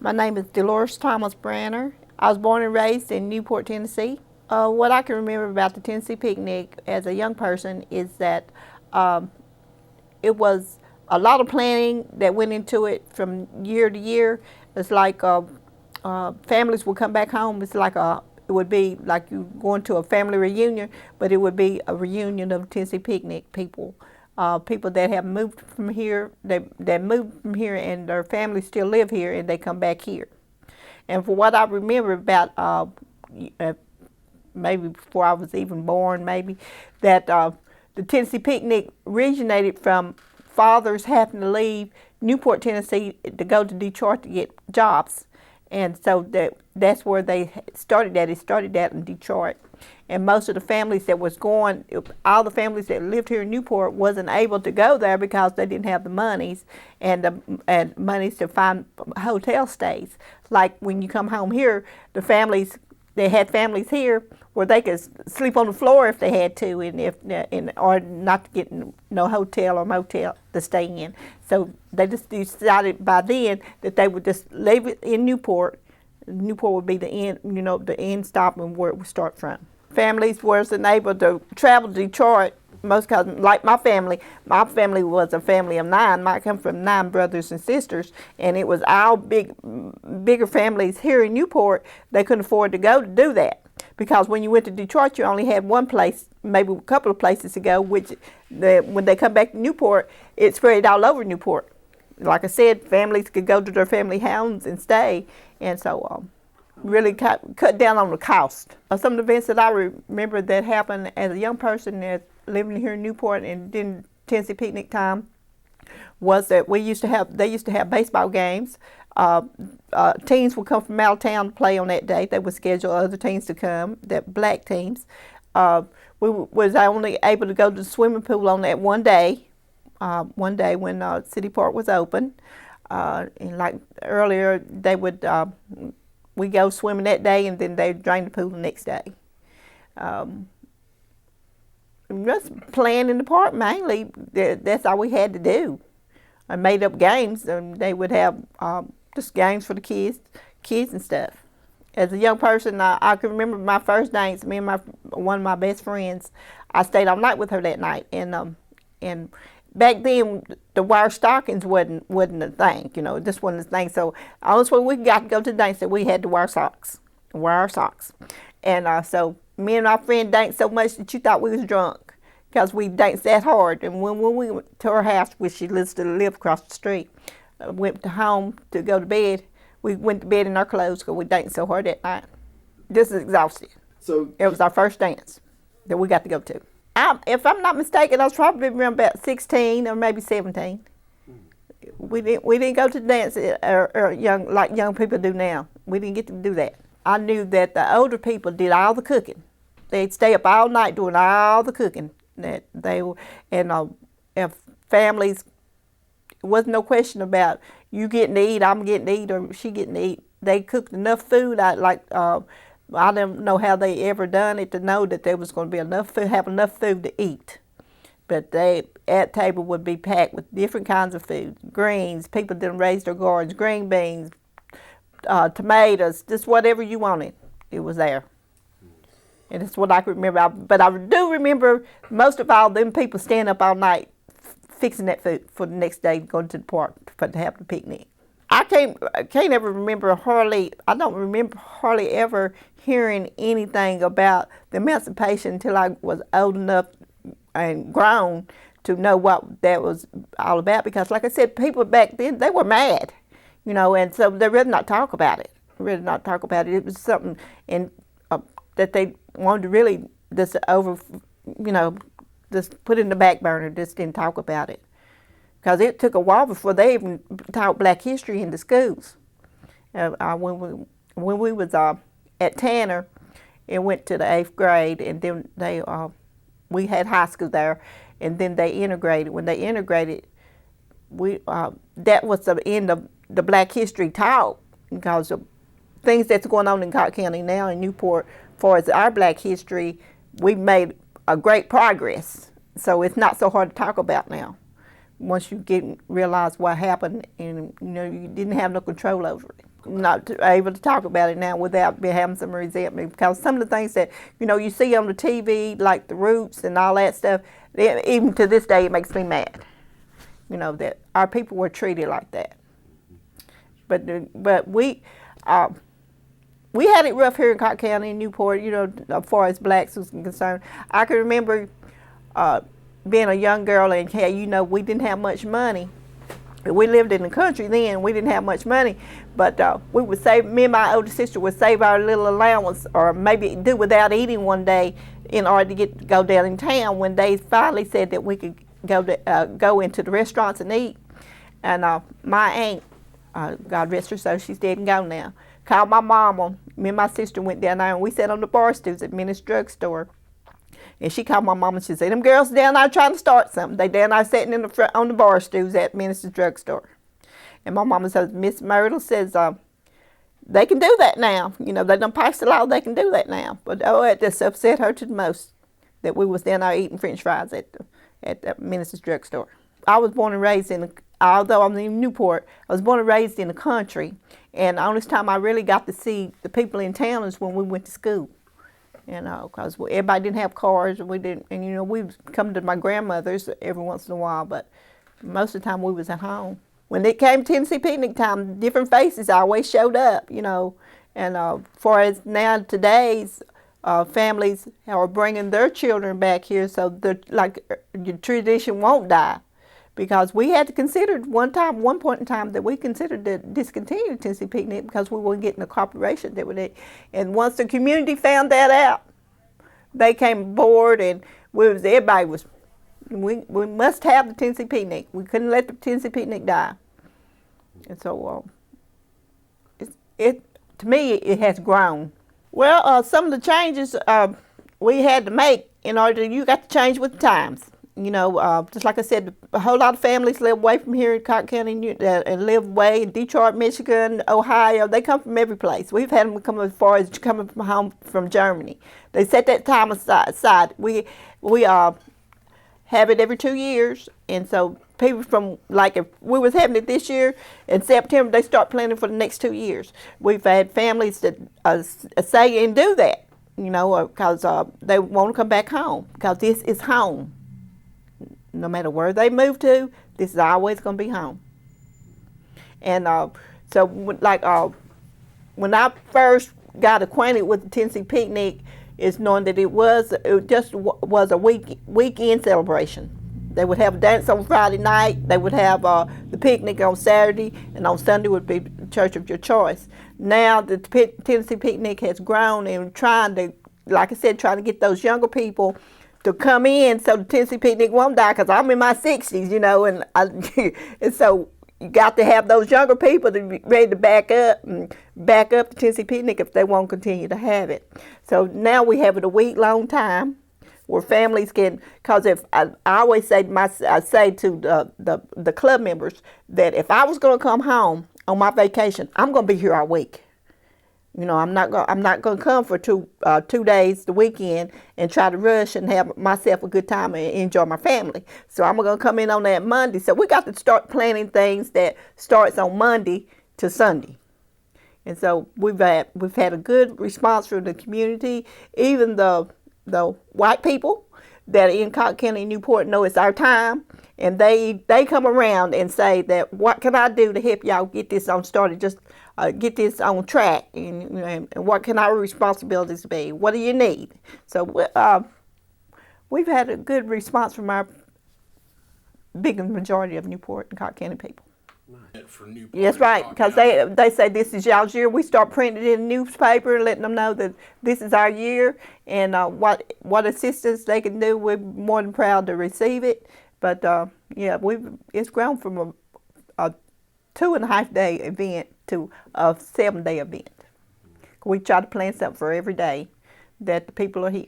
My name is Delores Thomas-Branner. I was born and raised in Newport, Tennessee. What I can remember about the Tennessee picnic as a young person is that it was a lot of planning that went into it from year to year. It's like families would come back home. It would be like you going to a family reunion, but it would be a reunion of Tennessee picnic people. People that have moved from here, that moved from here and their families still live here and they come back here. And for what I remember about, maybe before I was even born, maybe, that the Tennessee picnic originated from fathers having to leave Newport, Tennessee to go to Detroit to get jobs. And so that's where they started that. It started that in Detroit. And most of the families that was going, all the families that lived here in Newport wasn't able to go there because they didn't have the monies and monies to find hotel stays. Like when you come home here, the families, they had families here where they could sleep on the floor if they had to, or not to get no hotel or motel to stay in. So they just decided by then that they would just leave it in Newport. Newport would be the end, the end stop and where it would start from. Families wasn't able to travel to Detroit. Most cousins, like my family was a family of 9. I come from 9 brothers and sisters, and it was all bigger families here in Newport. They couldn't afford to go to do that because when you went to Detroit, you only had one place, maybe a couple of places to go. When they come back to Newport, it spread all over Newport. Like I said, families could go to their family homes and stay, and so really cut down on the cost. Some of the events that I remember that happened as a young person living here in Newport and in Tennessee picnic time was that they used to have baseball games. Teams would come from out of town to play on that day. They would schedule other teams to come, that black teams. We was only able to go to the swimming pool on that one day when City Park was open. And like earlier, they would we go swimming that day, and then they drain the pool the next day. Just playing in the park mainly. That's all we had to do. I made up games, and they would have just games for the kids and stuff. As a young person, I can remember my first dance. Me and one of my best friends, I stayed all night with her that night, and back then, the wire stockings wasn't a thing, this wasn't a thing. So, honestly, we got to go to the dance that we had to wear socks. And so, me and my friend danced so much that you thought we was drunk because we danced that hard. And when we went to her house, which she lived across the street, went home to go to bed, we went to bed in our clothes because we danced so hard that night. Just exhausted. So it was our first dance that we got to go to. If I'm not mistaken, I was probably around about 16 or maybe 17. We didn't go to dance like young people do now. We didn't get to do that. I knew that the older people did all the cooking. They'd stay up all night doing all the cooking. If families, it wasn't no question about you getting to eat, I'm getting to eat, or she getting to eat. They cooked enough food. I don't know how they ever done it to know that there was going to be have enough food to eat. But at table would be packed with different kinds of food, greens. People didn't raise their gardens, green beans, tomatoes, just whatever you wanted, it was there. And that's what I can remember. But I do remember most of all them people staying up all night fixing that food for the next day, going to the park to have the picnic. I can't ever remember I don't remember hardly ever hearing anything about the emancipation until I was old enough and grown to know what that was all about. Because like I said, people back then, they were mad, and so they really not talk about it. It was something that they wanted to really just just put in the back burner, just didn't talk about it. Because it took a while before they even taught Black history in the schools. When we was at Tanner and went to the 8th grade, and then we had high school there, and then they integrated. When they integrated, that was the end of the Black history taught, because of things that's going on in Cotton County now in Newport, as far as our Black history, we made a great progress. So it's not so hard to talk about now. Once you realize what happened, and you didn't have no control over it. not able to talk about it now without having some resentment, because some of the things that you see on the TV, like the Roots and all that stuff, even to this day it makes me mad. That our people were treated like that. But we had it rough here in Cotton County and Newport. As far as blacks was concerned, I can remember being a young girl, and we didn't have much money. We lived in the country then. We didn't have much money, but we would save. Me and my older sister would save our little allowance, or maybe do without eating one day, in order to go down in town when they finally said that we could go into the restaurants and eat. And my aunt, God rest her soul, she's dead and gone now, called my mama. Me and my sister went down there, and we sat on the bar stools at Minnie's drugstore. And she called my mama and she said, "Them girls down there trying to start something. They down there sitting in the front on the bar stools at Minister's drugstore." And my mama says, "Miss Myrtle says, they can do that now. They done passed the law, they can do that now." But it just upset her to the most that we was down there eating French fries at the Minister's drugstore. I was born and raised although I'm in Newport, I was born and raised in the country. And the only time I really got to see the people in town is when we went to school. Because everybody didn't have cars, and we didn't, and we'd come to my grandmother's every once in a while, but most of the time we was at home. When it came Tennessee picnic time, different faces always showed up, and for as now today's families are bringing their children back here, so your tradition won't die. Because we had to consider one point in time that we considered to discontinue the Tennessee picnic because we weren't getting the cooperation that we did. And once the community found that out, they came aboard, and we must have the Tennessee picnic. We couldn't let the Tennessee picnic die. And so to me, it has grown. Well, some of the changes we had to make in order you got to change with the times. Just like I said, a whole lot of families live away from here in Cotton County and live away in Detroit, Michigan, Ohio. They come from every place. We've had them come as far as coming from home from Germany. They set that time aside. We have it every 2 years, and so people from, like if we was having it this year in September, they start planning for the next 2 years. We've had families that say and do that, because they want to come back home, because this is home. No matter where they move to, this is always going to be home. And so, when I first got acquainted with the Tennessee picnic, is knowing that it just was a weekend celebration. They would have a dance on Friday night. They would have the picnic on Saturday, and on Sunday would be the church of your choice. Now the Tennessee picnic has grown, and trying to get those younger people to come in so the Tennessee picnic won't die, because I'm in my 60s, and so you got to have those younger people to be ready to back up the Tennessee picnic if they won't continue to have it. So now we have it a week-long time where families can, because if I always say to the club members that if I was going to come home on my vacation, I'm going to be here all week. I'm not going to come for 2 days, the weekend, and try to rush and have myself a good time and enjoy my family. So I'm going to come in on that Monday. So we got to start planning things that starts on Monday to Sunday. And so we've had a good response from the community. Even the white people that are in Cotton County, Newport, know it's our time, and they come around and say that, what can I do to help y'all get this on started? Just get this on track, and what can our responsibilities be? What do you need? So we've had a good response from our big majority of Newport and Cotton County people. For Newport, that's right, because they say this is y'all's year. We start printing it in the newspaper, letting them know that this is our year, and what assistance they can do. We're more than proud to receive it. But it's grown from a 2.5 day event to a 7-day event. We try to plan something for every day that the people are here,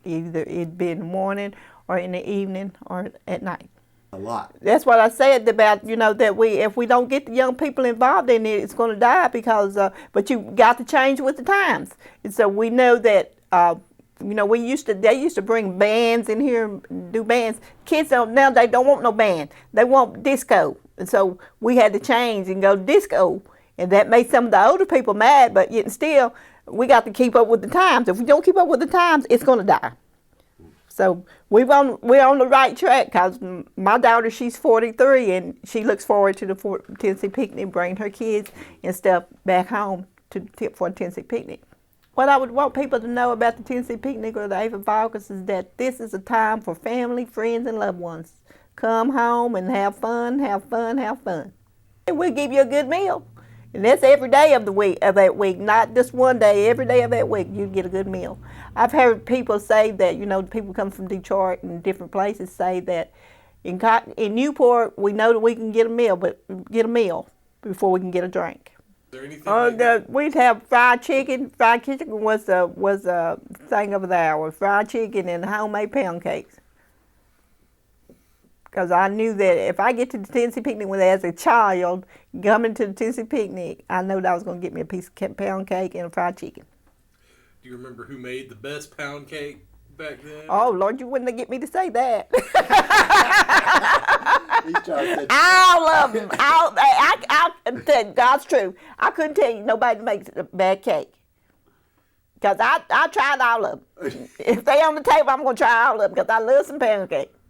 either it be in the morning or in the evening or at night. A lot. That's what I said about, that if we don't get the young people involved in it, it's going to die, because, but you got to change with the times. And so we know that, they used to bring bands in here and do bands. Kids now they don't want no band. They want disco. And so we had to change and go disco And that made some of the older people mad, but yet still, we got to keep up with the times. If we don't keep up with the times, it's going to die. So we're on the right track, because my daughter, she's 43, and she looks forward to the Tennessee picnic, bringing her kids and stuff back home for a Tennessee picnic. What I would want people to know about the Tennessee picnic or the 8th of August is that this is a time for family, friends, and loved ones. Come home and have fun, have fun, have fun. And we'll give you a good meal. And that's every day of that week, not just one day. Every day of that week, you get a good meal. I've heard people say that, people come from Detroit and different places say that in Newport, we know that we can get a meal before we can get a drink. Is there anything we'd have fried chicken. Fried chicken was a thing of the hour. Fried chicken and homemade pound cakes. Because I knew that if I get to the Tennessee picnic as a child, coming to the Tennessee picnic, I know that I was going to get me a piece of pound cake and a fried chicken. Do you remember who made the best pound cake back then? Oh, Lord, you wouldn't get me to say that. All of them. God's true. I couldn't tell you nobody makes a bad cake. Because I tried all of them. If they on the table, I'm going to try all of them because I love some pound cake.